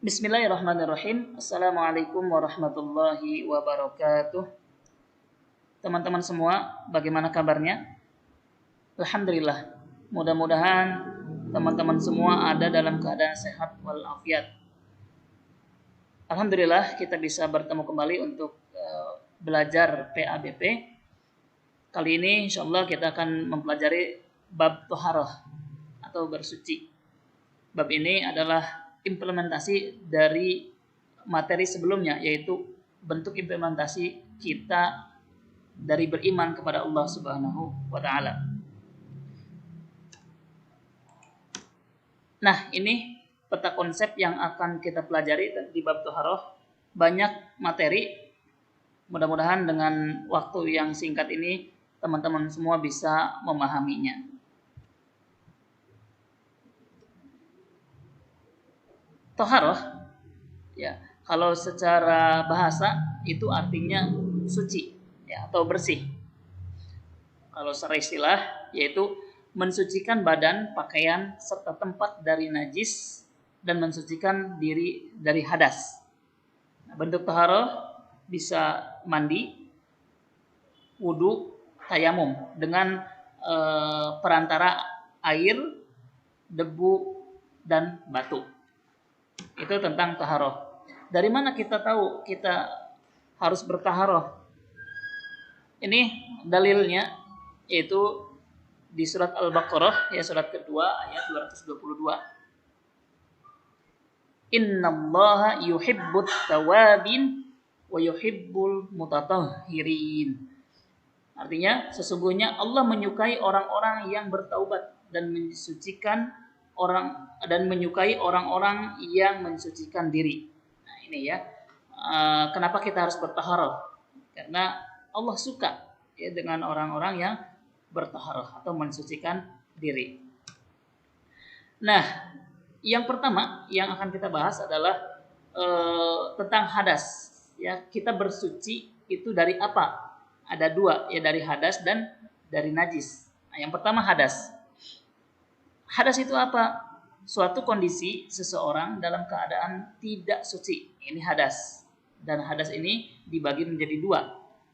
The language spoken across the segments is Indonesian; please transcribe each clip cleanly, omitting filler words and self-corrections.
Bismillahirrahmanirrahim. Assalamualaikum warahmatullahi wabarakatuh. Teman-teman semua, bagaimana kabarnya? Alhamdulillah. Mudah-mudahan teman-teman semua ada dalam keadaan sehat walafiat. Alhamdulillah kita bisa bertemu kembali untuk belajar PABP. Kali ini insyaallah kita akan mempelajari bab toharoh atau bersuci. Bab ini adalah implementasi dari materi sebelumnya, yaitu bentuk implementasi kita dari beriman kepada Allah Subhanahu wa taala. Nah, ini peta konsep yang akan kita pelajari di bab toharoh. Banyak materi. Mudah-mudahan dengan waktu yang singkat ini teman-teman semua bisa memahaminya. Toharoh, ya, kalau secara bahasa itu artinya suci, ya, atau bersih. Kalau secara istilah, yaitu mensucikan badan, pakaian, serta tempat dari najis dan mensucikan diri dari hadas. Nah, bentuk toharoh bisa mandi, wudhu, tayamum dengan perantara air, debu, dan batu. Itu tentang taharoh. Dari mana kita tahu kita harus bertaharoh? Ini dalilnya yaitu di surat Al-Baqarah, ya, surat kedua ayat 222. Innallaha yuhibbut tawabin wa yuhibbul mutatahhirin. Artinya sesungguhnya Allah menyukai orang-orang yang bertaubat dan menyukai orang-orang yang mensucikan diri. Nah, ini ya. Kenapa kita harus bertaharah? Karena Allah suka, ya, dengan orang-orang yang bertaharah atau mensucikan diri. Nah, yang pertama yang akan kita bahas adalah tentang hadas. Ya, kita bersuci itu dari apa? Ada dua, ya, dari hadas dan dari najis. Nah, yang pertama hadas. Hadas itu apa? Suatu kondisi seseorang dalam keadaan tidak suci. Ini hadas. Dan hadas ini dibagi menjadi dua.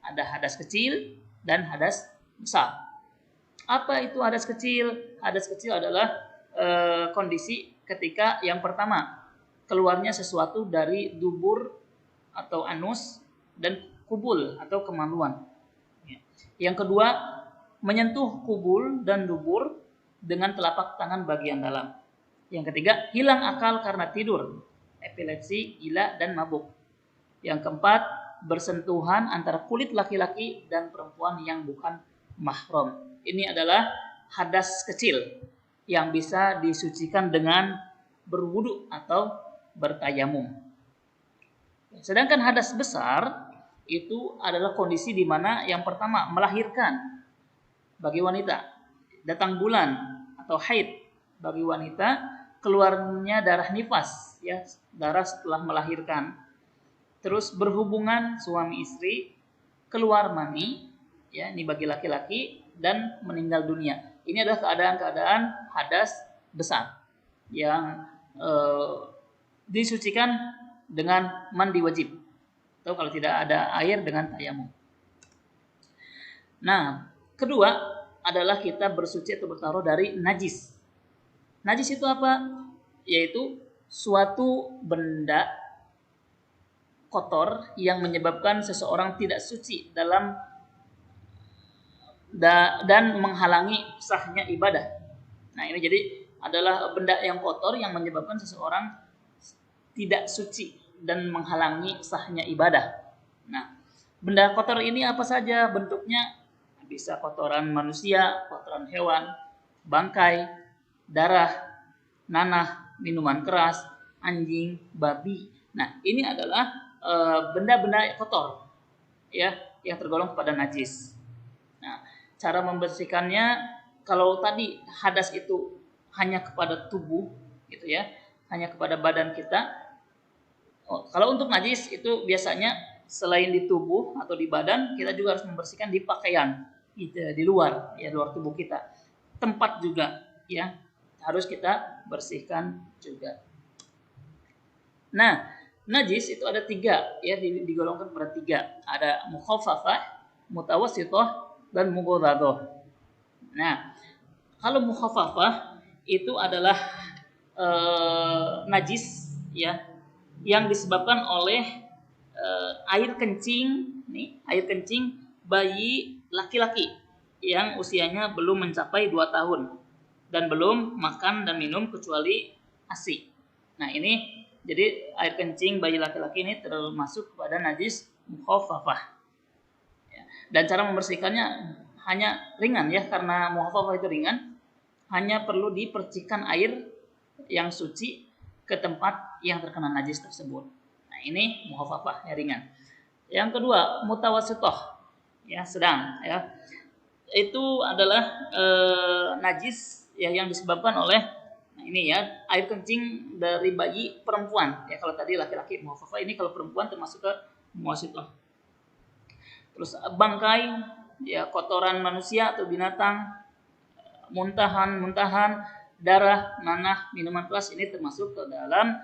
Ada hadas kecil dan hadas besar. Apa itu hadas kecil? Hadas kecil adalah kondisi ketika yang pertama keluarnya sesuatu dari dubur atau anus dan kubul atau kemaluan. Yang kedua, menyentuh kubul dan dubur dengan telapak tangan bagian dalam. Yang ketiga, hilang akal karena tidur, epilepsi, gila, dan mabuk. Yang keempat, bersentuhan antara kulit laki-laki dan perempuan yang bukan mahram. Ini adalah hadas kecil yang bisa disucikan dengan berwudu atau bertayamum. Sedangkan hadas besar itu adalah kondisi di mana yang pertama melahirkan bagi wanita, datang bulan atau haid bagi wanita, keluarnya darah nifas, ya, darah setelah melahirkan, terus berhubungan suami istri, keluar mani, ya, ini bagi laki-laki, dan meninggal dunia. Ini adalah keadaan-keadaan hadas besar yang disucikan dengan mandi wajib, atau kalau tidak ada air dengan tayamum. Nah, kedua adalah kita bersuci atau bertaruh dari najis. Najis itu apa? Yaitu suatu benda kotor yang menyebabkan seseorang tidak suci dan menghalangi sahnya ibadah. Nah, ini jadi adalah benda yang kotor yang menyebabkan seseorang tidak suci dan menghalangi sahnya ibadah. Nah, benda kotor ini apa saja bentuknya? Bisa kotoran manusia, kotoran hewan, bangkai, darah, nanah, minuman keras, anjing, babi. Nah, ini adalah benda-benda kotor, ya, yang tergolong kepada najis. Nah, cara membersihkannya, kalau tadi hadas itu hanya kepada tubuh, gitu ya, hanya kepada badan kita. Kalau untuk najis itu biasanya selain di tubuh atau di badan, kita juga harus membersihkan di pakaian, gitu, di luar, ya, luar tubuh kita. Tempat juga, ya, harus kita bersihkan juga. Nah, najis itu ada tiga, ya, digolongkan pada tiga. Ada mukhaffafah, mutawassithah, dan mughalladah. Nah, kalau mukhaffafah itu adalah najis, ya, yang disebabkan oleh air kencing, nih, air kencing bayi laki-laki yang usianya belum mencapai 2 tahun dan belum makan dan minum kecuali ASI. Nah, ini jadi air kencing bayi laki-laki ini termasuk kepada najis mukhaffafah. Ya. Dan cara membersihkannya hanya ringan, ya, karena mukhaffafah itu ringan, hanya perlu dipercikan air yang suci ke tempat yang terkena najis tersebut. Nah, ini mukhaffafah, ya, ringan. Yang kedua, mutawassithah, ya, sedang, ya. Itu adalah najis, ya, yang disebabkan oleh, nah, ini, ya, air kencing dari bayi perempuan. Ya, kalau tadi laki-laki mukhaffafah, ini kalau perempuan termasuk ke mutawassithah. Terus bangkai, ya, kotoran manusia atau binatang, muntahan, darah, nanah, minuman keras, ini termasuk ke dalam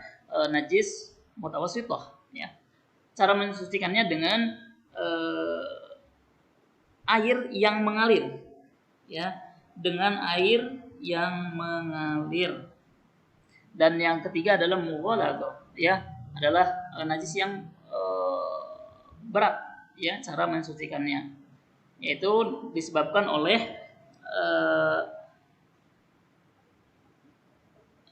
najis mutawassithah, ya. Cara mensucikannya dengan air yang mengalir, ya, dengan air yang mengalir. Dan yang ketiga adalah mughalladah, ya, adalah najis yang berat, ya, cara mensucikannya, yaitu disebabkan oleh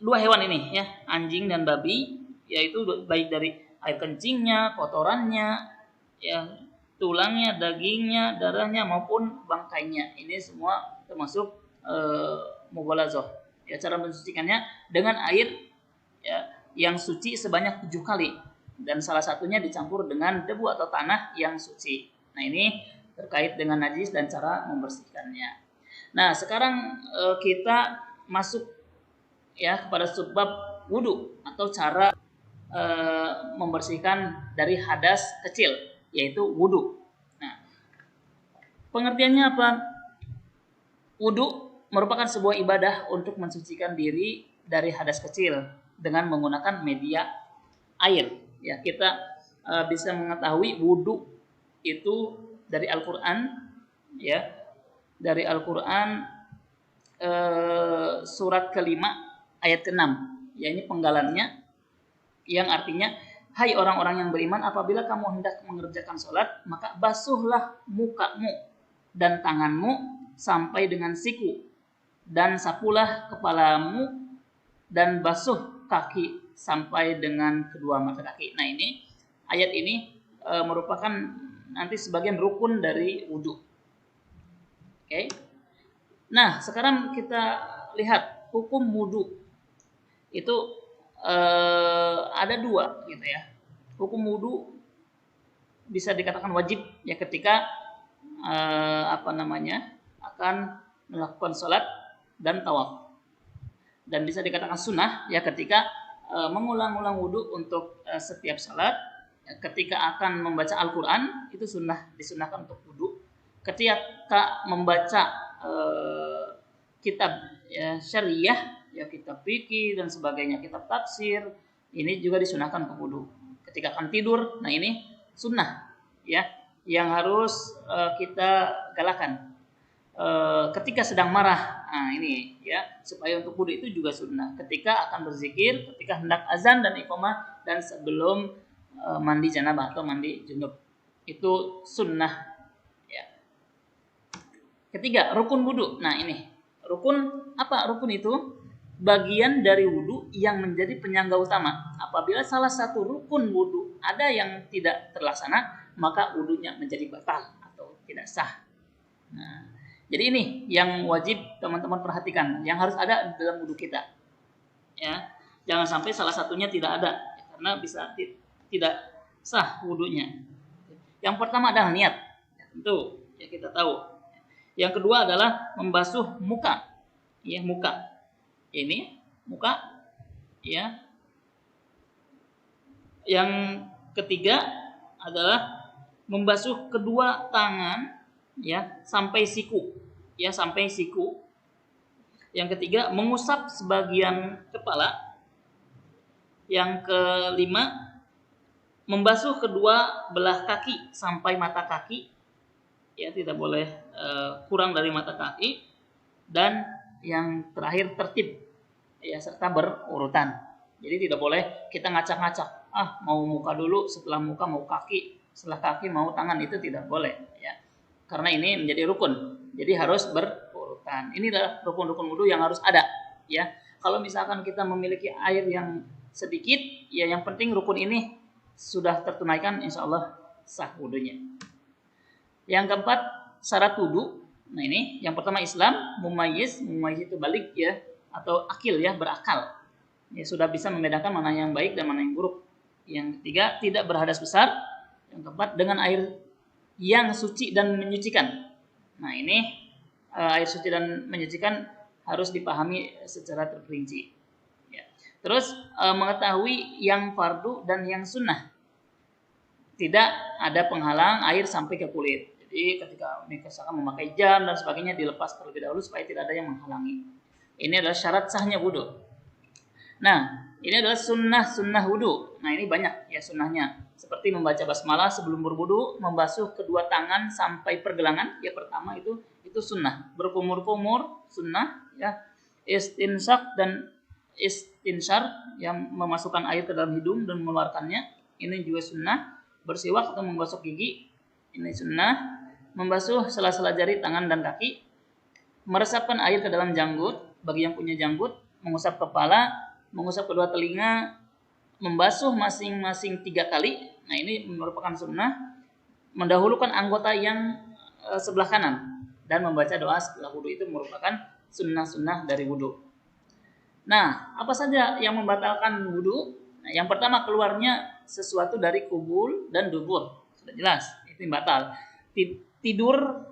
dua hewan ini, ya, anjing dan babi, yaitu baik dari air kencingnya, kotorannya, ya, tulangnya, dagingnya, darahnya maupun bangkainya. Ini semua termasuk mughalladah. Ya, cara mensucikannya dengan air, ya, yang suci sebanyak 7 kali dan salah satunya dicampur dengan debu atau tanah yang suci. Nah, ini terkait dengan najis dan cara membersihkannya. Nah, sekarang kita masuk, ya, kepada sebab wudu atau cara membersihkan dari hadas kecil, yaitu wudu. Nah, pengertiannya apa? Wudu merupakan sebuah ibadah untuk mensucikan diri dari hadas kecil dengan menggunakan media air. Ya, kita bisa mengetahui wudu itu dari Al-Qur'an, ya, dari Al-Qur'an surat kelima ayat ke-6. Ya, ini penggalannya yang artinya, hai orang-orang yang beriman, apabila kamu hendak mengerjakan sholat, maka basuhlah mukamu dan tanganmu sampai dengan siku, dan sapulah kepalamu dan basuh kaki sampai dengan kedua mata kaki. Nah, ini ayat ini merupakan nanti sebagian rukun dari wudu. Oke. Nah, sekarang kita lihat hukum wudu. Itu ada dua, gitu, ya. Hukum wudu bisa dikatakan wajib, ya, ketika akan melakukan sholat dan tawaf, dan bisa dikatakan sunnah, ya, ketika mengulang-ulang wudu untuk setiap sholat. Ya, ketika akan membaca Al-Quran itu disunahkan untuk wudu. Ketika membaca kitab, ya, syariah, ya, kitab fikih dan sebagainya, kitab tafsir, ini juga disunahkan untuk wudu. Ketika akan tidur, nah, ini sunnah, ya, yang harus kita galakan. Ketika sedang marah, nah, ini, ya, supaya untuk wudu itu juga sunnah. Ketika akan berzikir, ketika hendak azan dan iqamah, dan sebelum mandi janabah atau mandi junub, itu sunnah, ya. Ketiga, rukun wudu. Nah, ini rukun apa? Rukun itu bagian dari wudu yang menjadi penyangga utama. Apabila salah satu rukun wudu ada yang tidak terlaksana, maka wudunya menjadi batal atau tidak sah. Nah, jadi ini yang wajib teman-teman perhatikan, yang harus ada dalam wudu kita, ya. Jangan sampai salah satunya tidak ada, karena bisa tidak sah wudunya. Yang pertama adalah niat, ya, tentu, ya, kita tahu. Yang kedua adalah membasuh muka, ya, muka. Ini muka, ya. Yang ketiga adalah membasuh kedua tangan, ya, sampai siku, ya, sampai siku. Yang ketiga mengusap sebagian kepala. Yang kelima, membasuh kedua belah kaki sampai mata kaki, ya tidak boleh kurang dari mata kaki. Dan yang terakhir tertib, ya serta berurutan. Jadi tidak boleh kita ngacak-ngacak, mau muka dulu, setelah muka mau kaki, setelah kaki mau tangan, itu tidak boleh ya. Karena ini menjadi rukun. Jadi harus berurutan. Ini adalah rukun-rukun wudu yang harus ada ya. Kalau misalkan kita memiliki air yang sedikit, ya yang penting rukun ini sudah tertunaikan, insya Allah sah wudunya. Yang keempat, syarat wudu. Nah ini yang pertama Islam, mumayyiz itu balik ya, atau akil ya, berakal. Ya sudah bisa membedakan mana yang baik dan mana yang buruk. Yang ketiga, tidak berhadas besar. Yang keempat, dengan air yang suci dan menyucikan. Nah ini air suci dan menyucikan harus dipahami secara terperinci. Ya. Terus mengetahui yang fardu dan yang sunnah. Tidak ada penghalang air sampai ke kulit. Jadi ketika misalkan memakai jam dan sebagainya dilepas terlebih dahulu supaya tidak ada yang menghalangi. Ini adalah syarat sahnya wudu. Nah, ini adalah sunnah wudu. Nah, ini banyak ya sunnahnya. Seperti membaca basmalah sebelum berwudu, membasuh kedua tangan sampai pergelangan. Ya pertama itu sunnah. Berkumur-kumur sunnah ya. Istinsak dan istinsyar yang memasukkan air ke dalam hidung dan mengeluarkannya. Ini juga sunnah. Bersiwak atau menggosok gigi. Ini sunnah. Membasuh sela-sela jari tangan dan kaki, meresapkan air ke dalam janggut bagi yang punya janggut, mengusap kepala, mengusap kedua telinga, membasuh masing-masing 3 kali. Nah ini merupakan sunnah. Mendahulukan anggota yang sebelah kanan dan membaca doa setelah wudu itu merupakan sunnah-sunnah dari wudu. Nah apa saja yang membatalkan wudu? Nah, yang pertama keluarnya sesuatu dari kubul dan dubur, sudah jelas itu yang batal. Tidur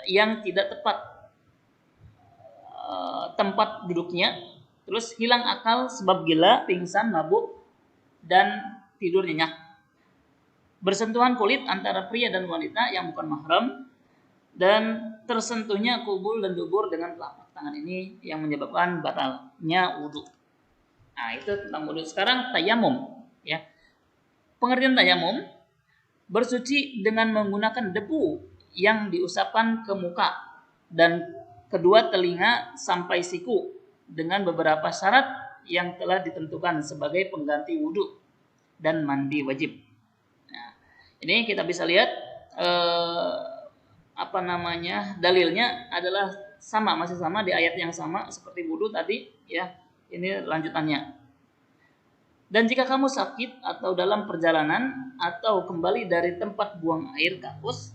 yang tidak tepat tempat duduknya, terus hilang akal sebab gila, pingsan, mabuk, dan tidur nyenyak. Bersentuhan kulit antara pria dan wanita yang bukan mahram, dan tersentuhnya kubul dan dubur dengan telapak tangan ini yang menyebabkan batalnya wudu. Nah itu tentang wudu. Sekarang tayamum ya. Pengertian tayamum, bersuci dengan menggunakan debu yang diusapkan ke muka dan kedua telinga sampai siku dengan beberapa syarat yang telah ditentukan sebagai pengganti wudu dan mandi wajib. Nah, ini kita bisa lihat dalilnya adalah masih sama di ayat yang sama seperti wudu tadi ya. Ini lanjutannya. Dan jika kamu sakit atau dalam perjalanan atau kembali dari tempat buang air kakus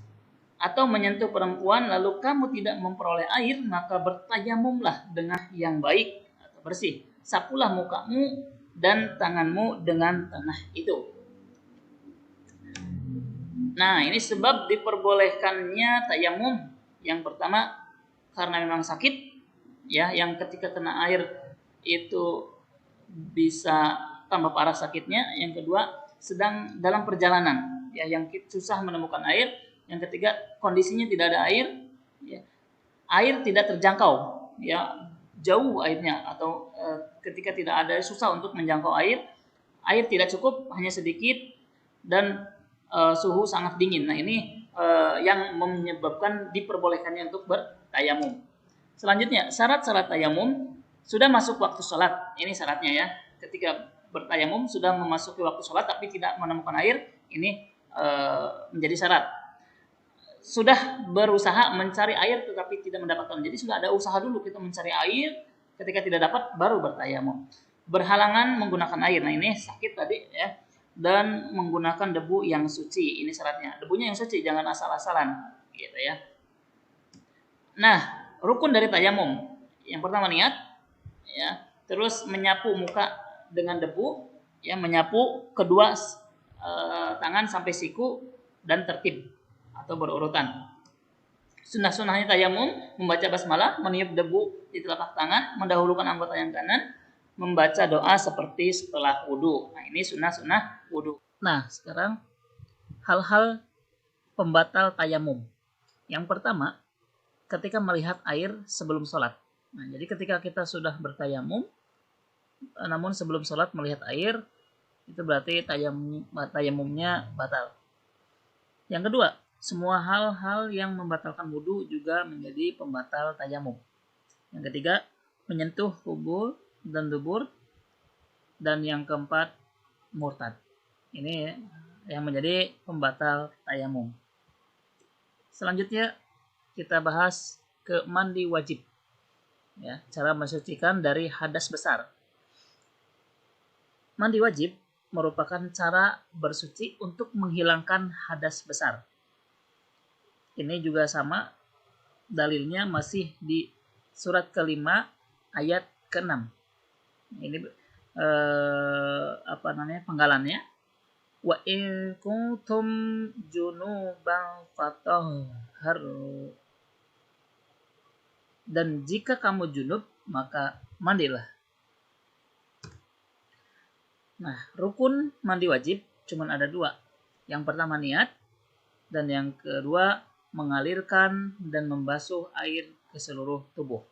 atau menyentuh perempuan lalu kamu tidak memperoleh air, maka bertayamumlah dengan yang baik atau bersih. Sapulah mukamu dan tanganmu dengan tanah itu. Nah, ini sebab diperbolehkannya tayamum. Yang pertama karena memang sakit ya, yang ketika kena air itu bisa tambah parah sakitnya. Yang kedua sedang dalam perjalanan ya, yang susah menemukan air. Yang ketiga kondisinya tidak ada air ya. Air tidak terjangkau ya, jauh airnya, atau ketika tidak ada, susah untuk menjangkau air tidak cukup, hanya sedikit, dan suhu sangat dingin. Nah ini yang menyebabkan diperbolehkannya untuk bertayamum. Selanjutnya syarat-syarat tayamum, sudah masuk waktu sholat. Ini syaratnya ya, ketika bertayamum sudah memasuki waktu sholat tapi tidak menemukan air, ini menjadi syarat. Sudah berusaha mencari air tetapi tidak mendapatkan, jadi sudah ada usaha dulu kita mencari air, ketika tidak dapat baru bertayamum. Berhalangan menggunakan air, nah ini sakit tadi ya, dan menggunakan debu yang suci, ini syaratnya. Debunya yang suci, jangan asal-asalan gitu ya. Nah rukun dari tayamum, yang pertama niat ya, terus menyapu muka dengan debu ya, menyapu kedua tangan sampai siku, dan tertib atau berurutan. Sunnah-sunnahnya tayamum, membaca basmalah, meniup debu di telapak tangan, mendahulukan anggota yang kanan, membaca doa seperti setelah wudu. Nah ini sunnah-sunnah wudu. Nah sekarang hal-hal pembatal tayamum. Yang pertama, ketika melihat air sebelum sholat. Nah jadi ketika kita sudah bertayamum, namun sebelum sholat melihat air, itu berarti tayamumnya batal. Yang kedua, semua hal-hal yang membatalkan wudu juga menjadi pembatal tayamum. Yang ketiga, menyentuh kubur dan dubur. Dan yang keempat, murtad. Ini yang menjadi pembatal tayamum. Selanjutnya kita bahas ke mandi wajib. Ya, cara mensucikan dari hadas besar. Mandi wajib merupakan cara bersuci untuk menghilangkan hadas besar. Ini juga sama, dalilnya masih di surat kelima ayat ke-6. Ini penggalannya. Wa in kuntum junuban fatahharu. Dan jika kamu junub, maka mandilah. Nah, rukun mandi wajib cuma ada 2. Yang pertama niat, dan yang kedua mengalirkan dan membasuh air ke seluruh tubuh.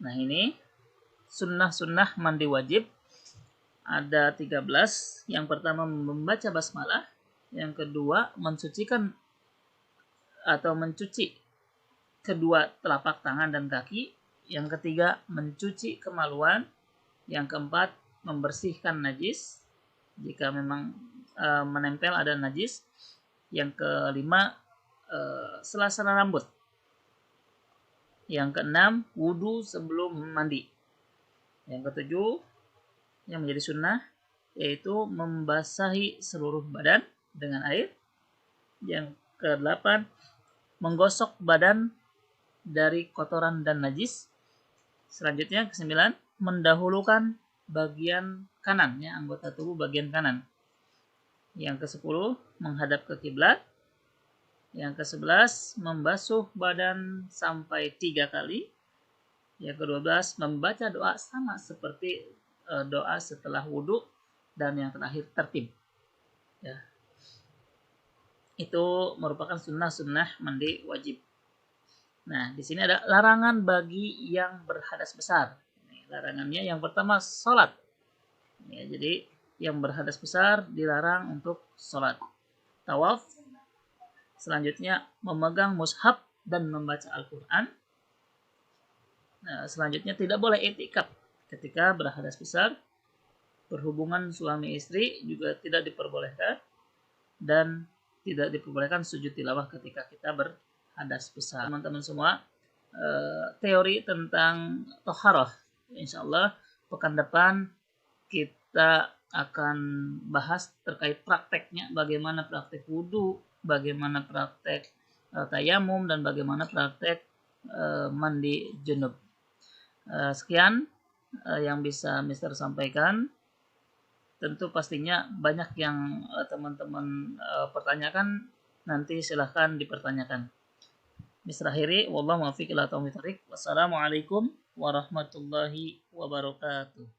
Nah, ini sunnah-sunnah mandi wajib ada 13. Yang pertama membaca basmalah, yang kedua mensucikan atau mencuci kedua telapak tangan dan kaki, yang ketiga mencuci kemaluan, yang keempat membersihkan najis jika memang menempel ada najis, yang kelima sela-sela rambut, yang keenam wudu sebelum mandi, yang ketujuh yang menjadi sunnah yaitu membasahi seluruh badan dengan air, yang kedelapan menggosok badan dari kotoran dan najis. Selanjutnya kesembilan mendahulukan bagian kanan, ya, anggota tubuh bagian kanan. Yang ke-10 menghadap ke kiblat. Yang ke-11 membasuh badan sampai 3 kali. Yang ke-12 membaca doa sama seperti doa setelah wudhu, dan yang terakhir tertib. Ya. Itu merupakan sunnah-sunnah mandi wajib. Nah, di sini ada larangan bagi yang berhadas besar. Larangannya yang pertama sholat. Ya, jadi yang berhadas besar dilarang untuk sholat. Tawaf. Selanjutnya memegang mushaf dan membaca Al-Quran. Nah, selanjutnya tidak boleh i'tikaf ketika berhadas besar. Berhubungan suami istri juga tidak diperbolehkan. Dan tidak diperbolehkan sujud tilawah ketika kita berhadas besar. Teman-teman semua, teori tentang toharoh, insya Allah pekan depan kita akan bahas terkait prakteknya, bagaimana praktek wudhu, bagaimana praktek tayamum, dan bagaimana praktek mandi junub. Sekian yang bisa Mister sampaikan. Tentu pastinya banyak yang teman-teman pertanyakan, nanti silahkan dipertanyakan. Mister akhiri, wallahu muwaffiq ila taufiq. Wassalamualaikum warahmatullahi wabarakatuh.